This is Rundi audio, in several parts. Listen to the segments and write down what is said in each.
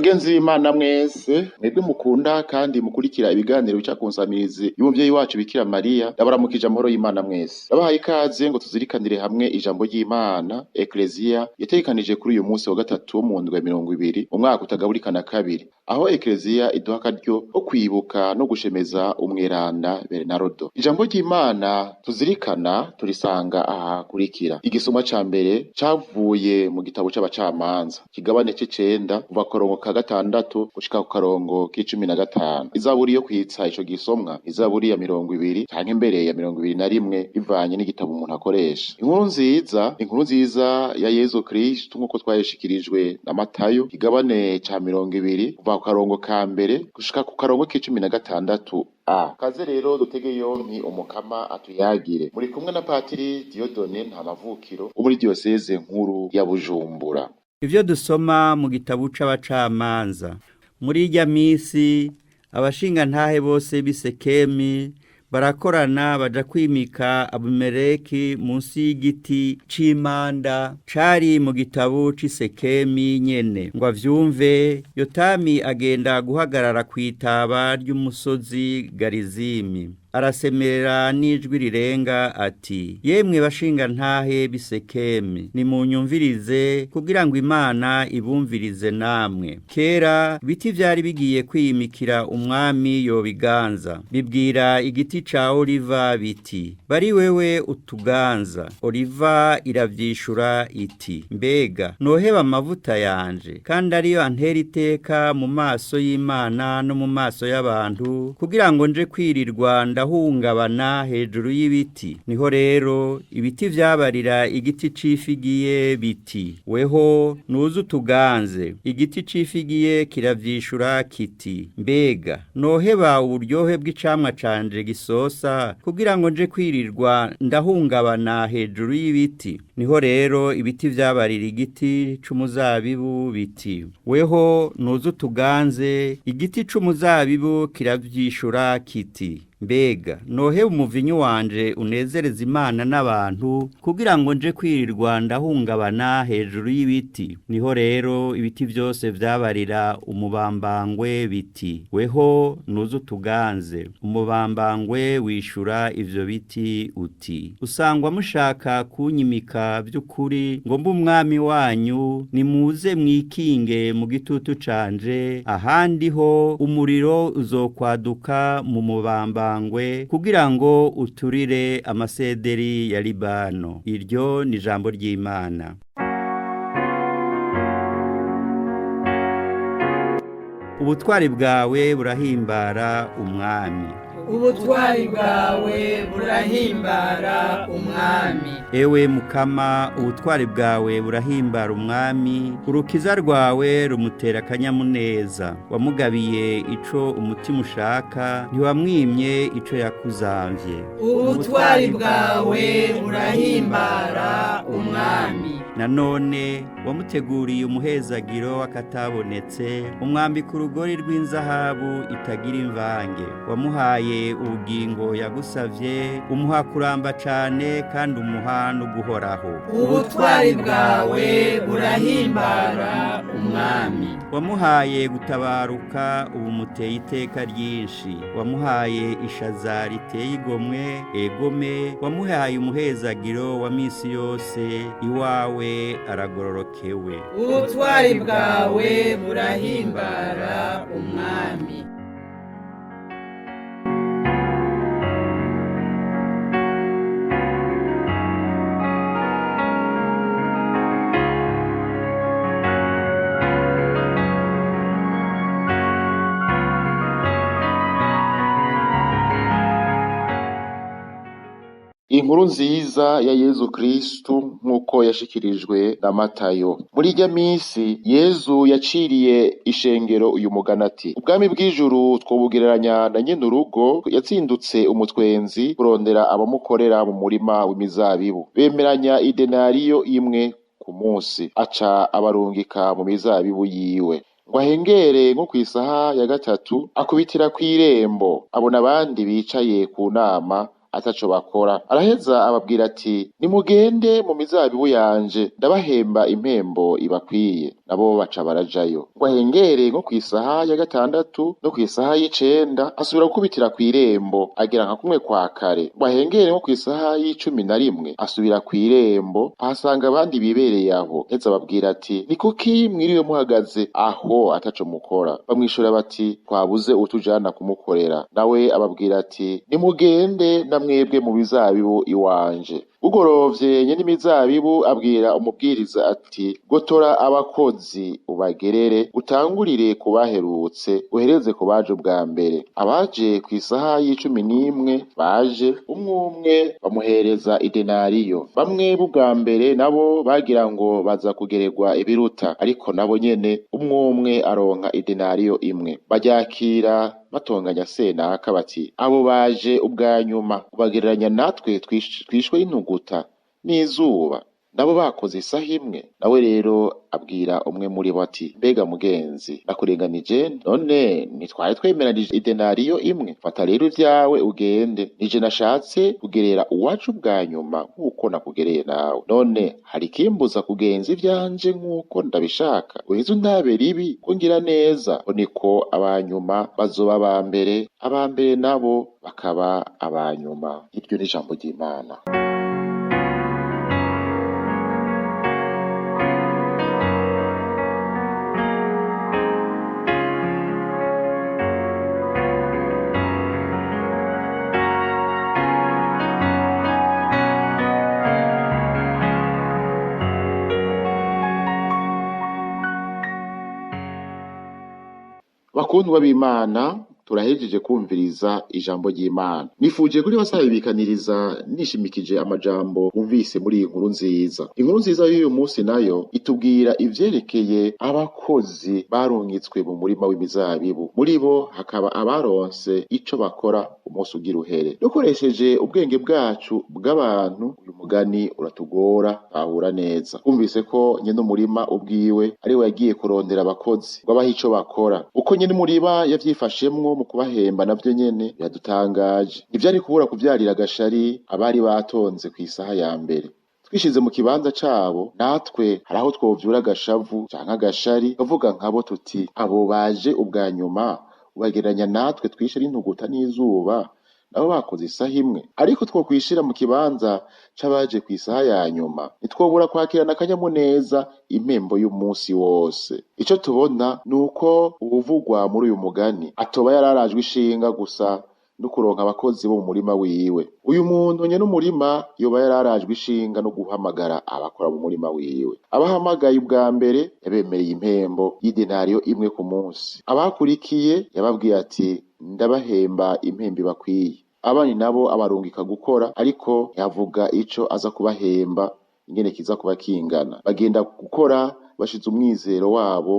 Bagenzi b'Imana mwese, mwebwe mukunda kandi mukurikira ibiganiro bica ku nsamirizi y'umuvyeyi wacu Bikira Mariya, ndabaramukije amahoro y'Imana mwese. Ndabahaye ikaze ngo tuzirikanire hamwe ijambo ry'Imana, Ekleziya yategekanije kuri uyu munsi wa gatatu wo mu ndwi ya 20, umwaka utagaburika na kabiri. Aho Ekleziya iduha akaryo ko kwibuka no gushemeza umweranda Bernardo. Ijambo ry'Imana tuzirikana turisanga aha hakurikira. Igisomwa ca mbere cavuye mu gitabo c'abacamanza, kigabane c'icenda kuva ku karongo ka gatandatu gushika ku karongo k'icumi na gatanu. Izaburi yo kwitsa ico gisomwa izaburi ya 20 canke mbere ya 21 bivanye n'igitabo umuntu akoresha. Inkuru nziza ya Yezu Kristo nk'uko twayishikirijwe na Matayo, kigabane ca 20 kuva ku karongo ka mbere gushika ku karongo k'icumi na gatandatu. Kaze rero dutege yompi umukama atuyagire. Muri kumwe na Patiri Diodone Ntamavukiro wo muri Diyoseze nkuru ya Bujumbura. Ivyo dusoma mu gitabo c'abacamanza. Muri irya misi abashingantahe bose b'isekemi barakorana baja kwimika Abimeleki munsi y'igiti c'imanda cari mu gitabo c'isekemi nyene. Ngo avyumve, Yotami agenda guhagarara kw'itaba ry'umusozi Garizimi. Arasemerera n'ijwi rirenga ati, yemwe bashingantahe b'isekemi, nimunyumvirize kugira ngo Imana ibumvirize namwe. Kera ibiti vyari bigiye kwimikira umwami yobiganza. Bibwira igiti ca Oliva biti, bari wewe utuganza. Oliva iravyishura iti, mbega noheba amavuta yanje kandi ariyo antera iteka mu maso y'Imana no mu maso y'abantu, kugira ngo nje kwirirwa ndahungabana hejuru y'ibiti. Niho rero ibiti vyabarira igiti c'ifigiye biti, weho nuze utuganze. Igiti c'ifigiye kiravyishura kiti, mbega noheba uburyohe bw'icamwa canje gisosa kugira ngo nje kwirirwa ndahungabana hejuru y'ibiti. Niho rero ibiti vyabarira igiti c'umuzabibu biti, weho nuze utuganze. Igiti c'umuzabibu kiravyishura kiti, mbega nohe umuvinyu wanje unezereza Imana n'abantu kugira ngo nje kwirirwa ndahungabana hejuru y'ibiti. Niho rero ibiti vyose vyabarira umubambangwe biti, weho nuze utuganze. Umubambangwe wishura ivyo biti uti, usangwa mushaka kunyimika vy'ukuri ngo mbe umwami wanyu, nimuze mwikinge mu gitutu canje, ahandi ho umuriro uzokwaduka mu mubamba kugira ngo uturire amasederi ya Libano. Iryo ni ijambo ry'Imana. Ubutwari bwawe burahimbara umwami. Ubutwari bwawe burahimbara umwami. Ewe Mukama, ubutwari bwawe burahimbara umwami, urukiza rwawe rumutera akanyamuneza. Wamugabiye ico umutima ushaka, ntiwamwimye ico yakuzamvye. Ubutwari bwawe burahimbara umwami. Nanone wamuteguriye umuhezagiro wakatabonetse, umwambika urugori rw'inzahabu itagira imvange. Wamuhaye ubugingo yagusavye, umuha kuramba cane kandi umuha no guhoraho. Ubutwari bwawe burahimbara umwami. Wamuhaye gutabaruka, ubu muteye iteka ryinshi. Wamuhaye ishaza riteye igomwe, egome. Wamuhaye umuhezagiro wa misi yose, iwawe aragororokewe. Ubutwari bwawe burahimbara umwami. Inkuru nziza ya Yezu Kristo nk'uko yashikirijwe na Matayo. Muri irya misi Yezu yaciriye ishengero uyu mugani ati, ubwami bw'ijuru twobugereranya na nyene urugo yatsindutse umutwenzi kurondera abamukorera mu murima w'imizabibu. Bemeranya idenariyo imwe ku munsi, aca abarungika mu mizabibu yiwe. Ngo ahengere nko kw'isaha ya gatatu akubitira kw'irembo, abona abandi bicaye ku nama ataco bakora. Araheza ababwira ati nimugende mu mizabibu yanje ndabahemba impembo ibakwiye. Nabo baca barajayo. Ngo ahengere nko kw'isaha ya 6 no kw'isaha y'9 asubira gukubitira kw'irembo agera nka kumwe kwa kare. Ngo ahengere nko kw'isaha y'11 asubira kw'irembo ahasanga abandi bibereye aho. Heza ababwira ati ni kuki mwiriwe muhagaze aho ataco mukora? Bamwishura bati twabuze utujana kumukorera. Nawe ababwira ati nimugende namwebwe mu bizabibu iwanje. Bugorovye nyene imizabibu abwira umubwiriza ati gotora abakozi ubagerere utangurire kubaherutse uhereze ku baje ubwa mbere. Abaje kw'isaha y'11 baje umwe bamuhereza idenariyo. Bamwe b'ubwa mbere nabo bagira ngo baza kugererwa ibiruta, ariko nabo nyene umwe aronka idenariyo imwe. Baryakira batonganya senaka bati abo baje ubwa nyuma ubagereranya natwe twishwe n'intuguta n'izuba, nabo bakoze isaha imwe. Nawe rero abwira umwe muri bo ati mbega mugenzi nakurenganije, none nitwaye twemeranije idenariyo imwe, fata rero ivyawe ugende, nije nashatse kugerera uwacu bwa nyuma nk'uko nakugereye nawe. None hari ikimbuza kugenza ivyanje nk'uko ndabishaka? Uheze untabe ribi ko ngira neza. Niko abanyuma bazoba abambere nabo bakaba abanyuma. Iryo ni ijambo ry'Imana. Bakundwa b'Imana, turahejeje kumviriza ijambo ry'Imana. Nifuje kuri basabibikaniriza nishimikije amajambo umvise muri iyi nkuru nziza. Inkuru nziza y'uyu munsi nayo itubwira ivyerekeye abakozi barungitswe mu murima w'imizabibu. Muri bo hakaba abaronse ico bakora umunsi ugira uhere. Dukoresheje ubwenge bwacu bw'abantu, uyu mugani uratugora ahura neza. Kumvise ko nyene umurima ubwiwe ari we yagiye kurondera abakozi ngo abahe ico bakora. Uko nyene umurima yavyifashemwo mu kubahemba navyo nyene biradutangaje. Ntivyari kubura kuvyarira agashari abari batonze kw'isaha ya mbere. Twishize mu kibanza cabo, natwe hari aho twovyura agashavu canke agashari kavuga nkabo tuti abo baje ubwa nyuma ubagereranya natwe twishe n'intuguta n'izuba, nabo bakoze isaha imwe. Ariko twokwishira mu kibanza c'abaje kw'isaha ya nyuma, ntitwobura kwakirana akanyamuneza impembo y'umunsi wose. Ico tubona nuko uwuvugwa muri uyu mugani atoba yararajwe ishinga gusa no kuronka abakozi bo mu murima wiwe. Uyu muntu nyene umurima yoba yararajwe ishinga no guhamagara abakora mu murima wiwe. Abahamagaye ubwa mbere yabemereye impembo y'idenariyo imwe ku munsi. Abakurikiye yababwiye ati ndabahemba impembo bakwiye. Abandi nabo abarungika gukora, ariko yavuga ico aza kubahemba ingene kiza kuba kingana. Bagenda gukora bashize umwizero wabo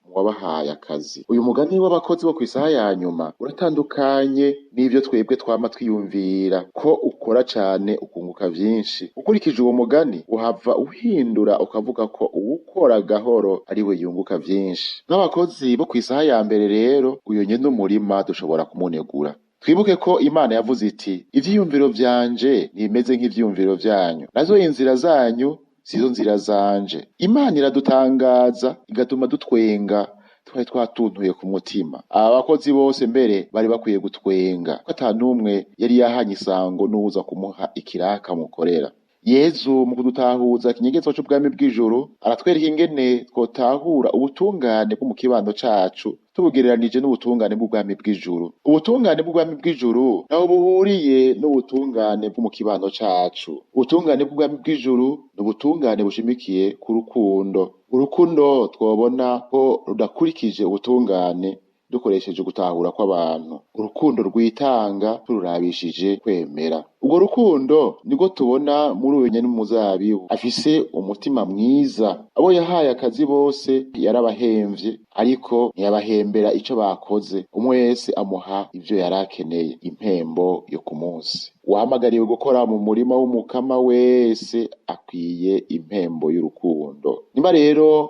mu wabahaye akazi. Uyu mugani w'abakozi bo kw'isaha ya nyuma uratandukanye n'ivyo twebwe twama twiyumvira ko ukora cane ukunguka vyinshi. Ukurikije uwo mugani uhava uhindura ukavuga ko uwukora gahoro ari we yunguka vyinshi. N'abakozi bo kw'isaha ya mbere rero uyo nyene umurima dushobora kumunegura. Twibuke ko Imana yavuze iti ivyiyumviro vyanje ntibimeze nk'ivyiyumviro vyanyu, nazo inzira zanyu sizo nzira zanje. Imana iradutangaza igatuma dutwenga, twari twatuntuye ku mutima. Aba bakozi bose mbere bari bakwiye gutwenga ko ata n'umwe yari yahanye isango n'uza kumuha ikiraka mukorera. Yezu mu kudutahuza ikinyegezo c'ubwami bw'ijuru aratwereka ingene twotahura ubutungane bwo mu kibano cacu tubugereranije n'ubutungane bw'ubwami bw'ijuru. Ubutungane bw'ubwami bw'ijuru naho buhuriye n'ubutungane bwo mu kibano cacu. Ubutungane bw'ubwami bw'ijuru ni ubutungane bushimikiye ku rukundo. Urukundo twobona ko rudakurikije ubutungane dukoresheje gutahura kw'abantu. Urukundo rwitanga tururabishije kwemera. Ubwo rukundo nibwo tubona muri uyu nyene umuzabibu afise umutima mwiza. Abo yahaye akazi bose yarabahemvye, ariko ntiyabahembera ico bakoze. Umwe wese amuha ivyo yarakeneye, impembo yo ku munsi. Uwahamagariwe gukora mu murima w'umukama wese akwiye impembo y'urukundo. Niba rero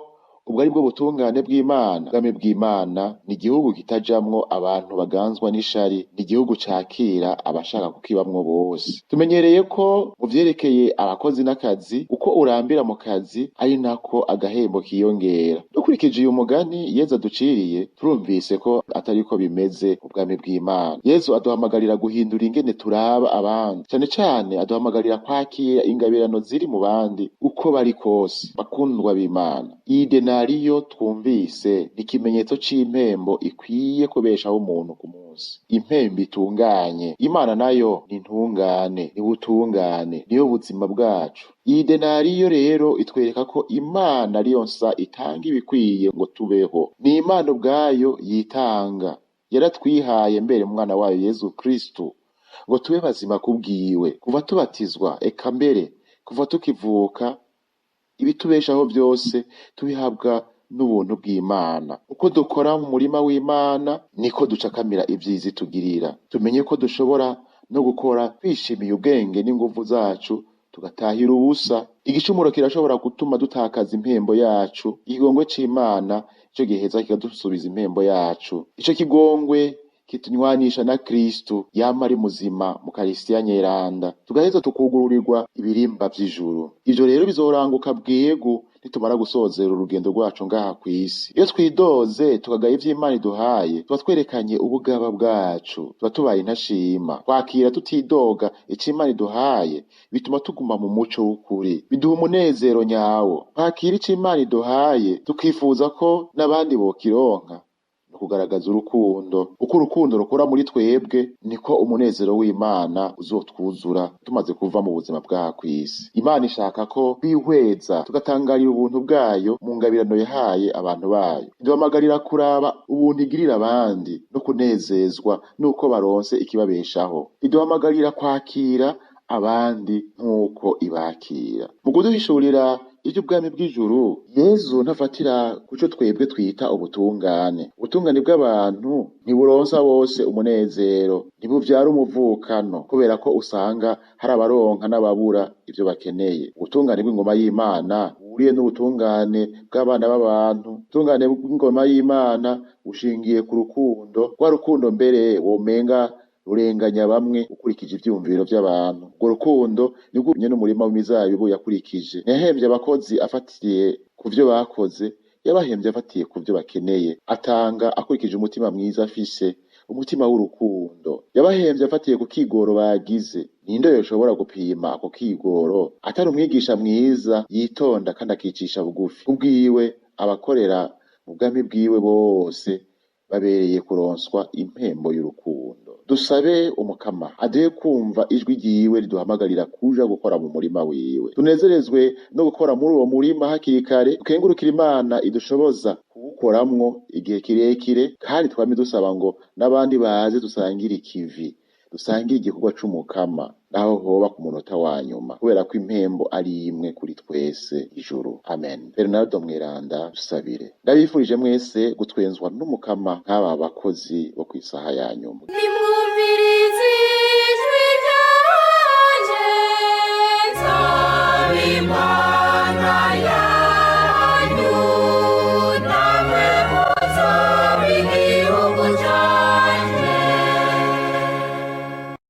ubwo ari bwo butungane bw'Imana. Ubwami bw'Imana ni igihugu kitajamwo abantu baganzwa n'ishari, ni igihugu cakira abashaka kukibamwo bose. Tumenyereye ko mu vyerekeye abakozi n'akazi, uko urambira mu kazi ari nako agahembo kiyongera. Dukurikije uyu mugani Yezu aduciriye, turumvise ko atariko bimeze ubwami bw'Imana. Yezu aduhamagarira guhindura ingene turaba abandi, cane cane aduhamagarira kwakira ingabirano ziri mu bandi uko bari kose. Bakundwa b'Imana, iyi denariyo twumvise ni ikimenyetso c'impembo ikwiye kubeshaho umuntu ku munsi, impembo itunganye. Imana nayo ni intungane, ni butungane, niyo buzima bwacu. Iyi denariyo rero itwereka ko Imana ariyo nsa itanga ibikwiye ngo tubeho. Ni Imana ubwayo yitanga, yaratwihaye mbere umwana wayo Yezu Kristu ngo tube bazima kubwiwe. Kuva tubatizwa, eka mbere kuva tukivuka, ibitubeshaho byose tubihabwa n'ubuntu bw'Imana. Uko dukora mu murima w'Imana niko ducakamira ivyiza tugirira. Tumenye ko dushobora no gukora twishimiye ubwenge n'inguvu zacu tugatahira ubusa. Igicumuro kirashobora gutuma dutakaza impembo yacu. Ikigongwe c'Imana ico giheza kikadusubiza impembo yacu. Ico kigongwe kitunywanisha na Kristu yama ari muzima mu Karisitiya nyeranda, tugaheza tukugururirwa ibirimba vy'ijuru. Ivyo rero bizoranguka bwegu nitumara gusozera urugendo rwacu ngaha kw'isi. Iyo twidoze tukagaya ivy'Imana iduhaye, tuba twerekanye ubugaba bwacu, tuba tubaye intashima. Kwakira tutidoga ico Imana iduhaye bituma tuguma mu muco w'ukuri, biduha umunezero nyawo. Kwakira ico Imana iduhaye tukifuza ko n'abandi bokironka, kugaragaza urukundo. Uko urukundo rukora muri twebwe niko umunezero w'Imana uzotwuzura tumaze kuva mu buzima bwa kw'isi. Imana ishaka ko twihweza tugatangarira ubuntu bwayo mu ngabirano yahaye abantu bayo. Iduhamagarira kuraba ubuntu igirira abandi no kunezezwa nuko baronse ikibabeshaho. Iduhamagarira kwakira abandi nk'uko ibakira. Mu kuduhishurira iby'ubwami bw'ijuru, Yezu ntafatira kuco twebwe twita ubutungane. Ubutungane bw'abantu ntiburonsa bose umunezero, ntibuvyara umuvukano, kubera ko usanga hari abaronka n'ababura ivyo bakeneye. Ubutungane bw'ingoma y'Imana buriye n'ubutungane bw'abana b'abantu. Ubutungane bw'ingoma y'Imana bushingiye ku rukundo, rwa rukundo mbere womenga rurenganya bamwe ukurikije ivyumviro vy'abantu. Urwo rukundo nirwo n'umurima w'imizabibu yakurikije. Ntiyahemvye abakozi afatiye ku vyo bakoze, yabahemvye afatiye ku vyo bakeneye. Atanga akurikije umutima mwiza afise, umutima w'urukundo. Yabahemvye afatiye ku kigoro bagize. Ninde yoshobora gupima ako kigoro atari umwigisha mwiza yitonda kandi akicisha bugufi? Kubwiwe abakorera mu bwami bwiwe bose babereye kuronswa impembo y'urukundo. Dusabe umukama aduhe kumva ijwi ryiwe riduhamagarira kuja gukora mu murima wiwe. Tunezerezwe no gukora muri uwo murima hakiri kare, tukengurukira Imana idushoboza kuwukoramwo igihe kirekire, kandi twame dusaba ngo n'abandi baze dusangire ikivi, dusangire igikorwa c'umukama, naho hoba ku munota wa nyuma, kubera ko impembo ari imwe kuri twese, ijuru. Amen. Bernardo Mweranda, dusabire. Ndabifurije mwese gutwenzwa n'umukama nk'aba bakozi bo kw'isaha ya nyuma. Nimwumvire